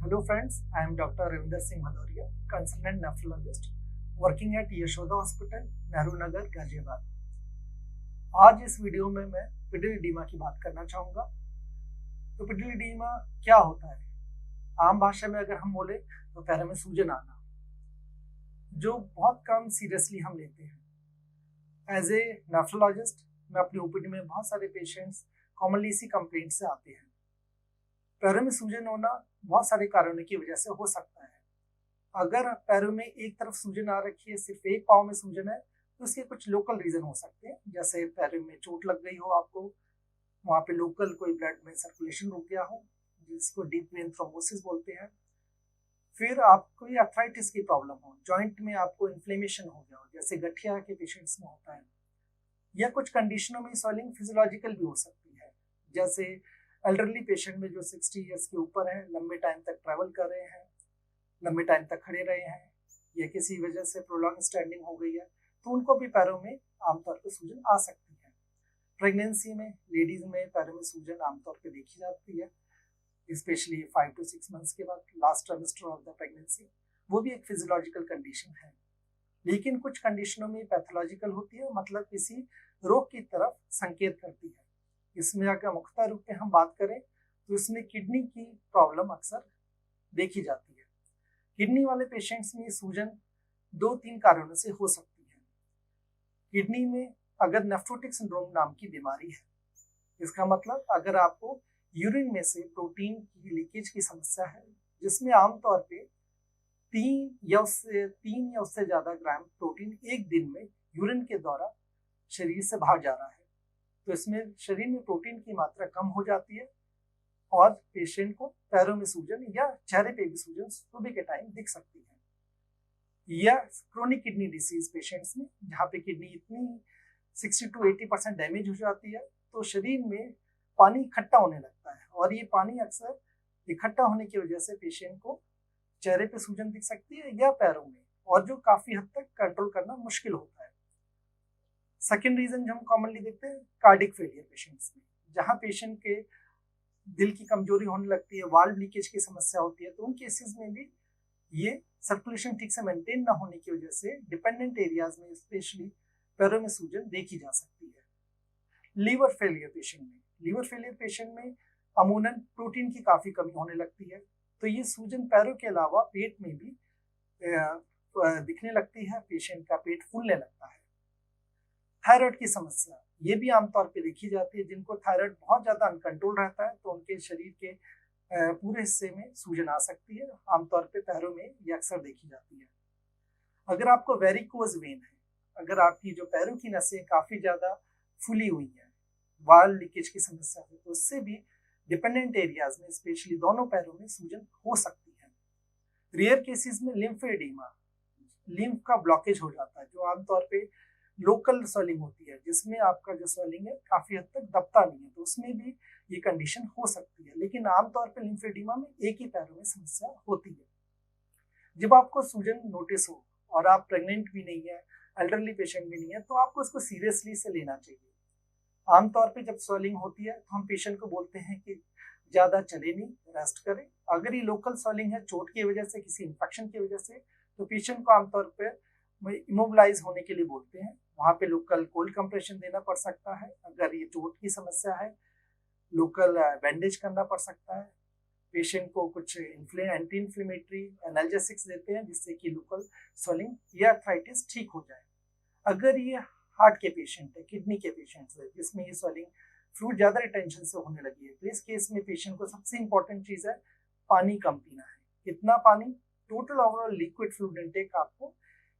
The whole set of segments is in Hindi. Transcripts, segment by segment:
Hello friends, I am Dr. Ravinder Singh Bhadoria, consultant nephrologist working at Yashoda hospital, Nehru Nagar, Ghaziabad. आज इस वीडियो में मैं पिडीलिडीमा की बात करना चाहूँगा। तो पिडीलिडीमा क्या होता है? आम भाषा में अगर हम बोले तो पैरों में सूजन आना, जो बहुत कम सीरियसली हम लेते हैं। एज ए नेफ्रोलॉजिस्ट मैं अपनी ओपीडी में बहुत सारे पेशेंट्स कॉमनली इसी कंप्लेंट से आते हैं। पैरों में सूजन होना बहुत सारे कारणों की वजह से हो सकता है। अगर पैरों में एक तरफ सूजन आ रखी है, सिर्फ एक पाँव में सूजन है, तो उसके कुछ लोकल रीजन हो सकते हैं, जैसे पैरों में चोट लग गई हो आपको, वहाँ पे लोकल कोई ब्लड में सर्कुलेशन रुक गया हो, जिसको डीप वेन थ्रोम्बोसिस बोलते हैं। फिर आपको ये अर्थराइटिस की प्रॉब्लम हो, जॉइंट में आपको इन्फ्लेमेशन हो गया हो, जैसे गठिया के पेशेंट्स में होता है। या कुछ कंडीशनों में स्वेलिंग फिजियोलॉजिकल भी हो सकती है, जैसे एल्डरली पेशेंट में जो 60 ईयर्स के ऊपर है, लंबे टाइम तक ट्रैवल कर रहे हैं, लंबे टाइम तक खड़े रहे हैं, या किसी वजह से प्रोलॉन्ग स्टैंडिंग हो गई है, तो उनको भी पैरों में आमतौर पर सूजन आ सकती है। प्रेगनेंसी में लेडीज में पैरों में सूजन आमतौर पर देखी जाती है, स्पेशली 5 to 6 मंथ्स के बाद, last trimester of the pregnancy. वो भी एक फिजियोलॉजिकल कंडीशन है। लेकिन कुछ कंडीशनों में पैथोलॉजिकल होती है, मतलब किसी रोग की तरफ संकेत करती है। इसमें अगर मुख्य रूप में हम बात करें तो इसमें किडनी की प्रॉब्लम अक्सर देखी जाती है। किडनी वाले पेशेंट्स में सूजन 2-3 कारणों से हो सकती है। किडनी में अगर नेफ्रोटिक सिंड्रोम नाम की बीमारी है, इसका मतलब अगर आपको यूरिन में से प्रोटीन की लीकेज की समस्या है, जिसमें आमतौर पे 3 या उससे ज्यादा ग्राम प्रोटीन एक दिन में यूरिन के द्वारा शरीर से बाहर जा रहा है, तो इसमें शरीर में प्रोटीन की मात्रा कम हो जाती है और पेशेंट को पैरों में सूजन या चेहरे पे भी सूजन सुबह के टाइम दिख सकती है। या क्रोनिक किडनी डिसीज पेशेंट्स में, जहाँ पे किडनी इतनी 60 to 80% डैमेज हो जाती है, तो शरीर में पानी इकट्ठा होने लगता है, और ये पानी अक्सर इकट्ठा होने की वजह से पेशेंट को चेहरे पे सूजन दिख सकती है या पैरों में, और जो काफी हद तक कंट्रोल करना मुश्किल होता है। सेकेंड रीजन जो हम कॉमनली देखते हैं कार्डिक फेलियर पेशेंट्स में, जहाँ पेशेंट के दिल की कमजोरी होने लगती है, वाल्व लीकेज की समस्या होती है, तो उन केसेस में भी ये सर्कुलेशन ठीक से मेंटेन ना होने की वजह से डिपेंडेंट एरियाज में स्पेशली पैरों में सूजन देखी जा सकती है। लीवर फेलियर पेशेंट में अमूमन प्रोटीन की काफी कमी होने लगती है, तो ये सूजन पैरों के अलावा पेट में भी दिखने लगती है, पेशेंट का पेट फूलने लगता है। थायराइड की समस्या ये भी आमतौर पे देखी जाती है, जिनको थायराइड बहुत ज्यादा अनकंट्रोल रहता है, तो उनके शरीर के पूरे हिस्से में सूजन आ सकती है, आमतौर पे पैरों में ये अक्सर देखी जाती है। अगर आपको वेरिकोज वेन है, अगर आपकी जो पैरों की नसें काफी ज्यादा फूली हुई है, वाल लीकेज की समस्या है, तो उससे भी डिपेंडेंट एरियाज में स्पेशली दोनों पैरों में सूजन हो सकती है। रेयर केसेस में लिम्फेडिमा, लिम्फ का ब्लॉकेज हो जाता है, जो आमतौर पे लोकल स्वेलिंग होती है, जिसमें आपका जो स्वेलिंग है काफी हद तक दबता नहीं है, तो उसमें भी ये कंडीशन हो सकती है। लेकिन आमतौर पे लिम्फेडिमा में एक ही पैरों में समस्या होती है। जब आपको सूजन नोटिस हो और आप प्रेग्नेंट भी नहीं है, एल्डरली पेशेंट भी नहीं है, तो आपको इसको सीरियसली से लेना चाहिए। आमतौर पे जब स्वेलिंग होती है तो हम पेशेंट को बोलते हैं कि ज्यादा चले नहीं, रेस्ट करें। अगर ये लोकल स्वेलिंग है चोट की वजह से, किसी इन्फेक्शन की वजह से, तो पेशेंट को आमतौर पर इमोबिलाइज होने के लिए बोलते हैं, वहाँ पे लोकल कोल्ड कंप्रेशन देना पड़ सकता है। अगर ये चोट की समस्या है, लोकल बैंडेज करना पड़ सकता है। पेशेंट को कुछ एंटी इन्फ्लेमेटरी एनाल्जेसिक्स देते हैं, जिससे कि लोकल स्वेलिंग या अर्थराइटिस ठीक हो जाए। अगर ये हार्ट के पेशेंट है, किडनी के पेशेंट है, जिसमें ये स्वेलिंग फ्लूइड ज्यादा रिटेंशन से होने लगी है, तो इस केस में पेशेंट को सबसे इंपॉर्टेंट चीज है पानी कम पीना है। कितना पानी? Total overall liquid fluid intake आपको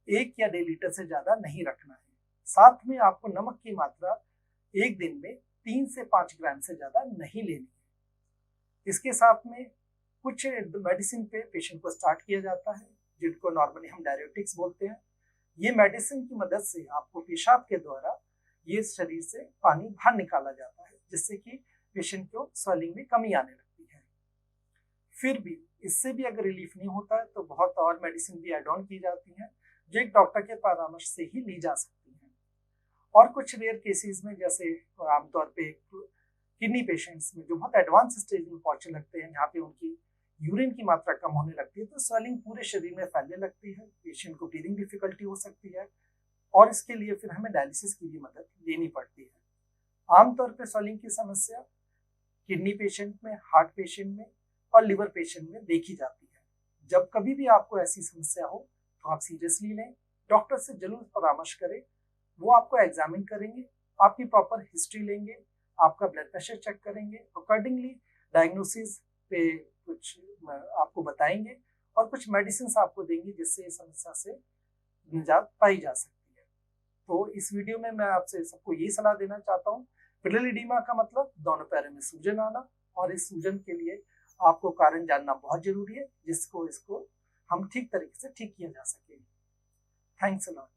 1 या 1.5 लीटर से ज्यादा नहीं रखना है। साथ में आपको नमक की मात्रा एक दिन में 3 से 5 ग्राम से ज्यादा नहीं लेनी है। इसके साथ में कुछ मेडिसिन पे पेशेंट को स्टार्ट किया जाता है, जिनको नॉर्मली हम डायरेटिक्स बोलते हैं। ये मेडिसिन की मदद से आपको पेशाब के द्वारा ये शरीर से पानी बाहर निकाला जाता है, जिससे कि पेशेंट को स्वेलिंग में कमी आने लगती है। फिर भी इससे भी अगर रिलीफ नहीं होता है, तो बहुत और मेडिसिन भी एड ऑन की जाती हैं, जो एक डॉक्टर के परामर्श से ही ली जा सकती हैं। और कुछ रेयर केसेस में, जैसे आमतौर पे किडनी पेशेंट्स में जो बहुत एडवांस स्टेज में पहुंचने लगते हैं, जहाँ पे उनकी यूरिन की मात्रा कम होने लगती है तो स्वेलिंग पूरे शरीर में फैलने लगती है, पेशेंट को ब्रीदिंग डिफिकल्टी हो सकती है और इसके लिए फिर हमें डायलिसिस की भी मदद लेनी पड़ती है। आमतौर पर स्वेलिंग की समस्या किडनी पेशेंट में, हार्ट पेशेंट में और लिवर पेशेंट में देखी जाती है। जब कभी भी आपको ऐसी समस्या हो तो आप सीरियसली लें, डॉक्टर से जरूर परामर्श करें, वो आपको एग्जामिन करेंगे, आपकी प्रॉपर हिस्ट्री लेंगे, आपका ब्लड प्रेशर चेक करेंगे, अकॉर्डिंगली डायग्नोसिस पे कुछ आपको बताएंगे और कुछ मेडिसिन आपको देंगे जिससे इस समस्या से निजात पाई जा सकती है। तो इस वीडियो में मैं आपसे सबको ये सलाह देना चाहता हूँ, पिलरी एडिमा का मतलब दोनों पैरों में सूजन आना, और इस सूजन के लिए आपको कारण जानना बहुत जरूरी है जिसको इसको हम ठीक तरीके से ठीक किया जा सके। Thanks a lot.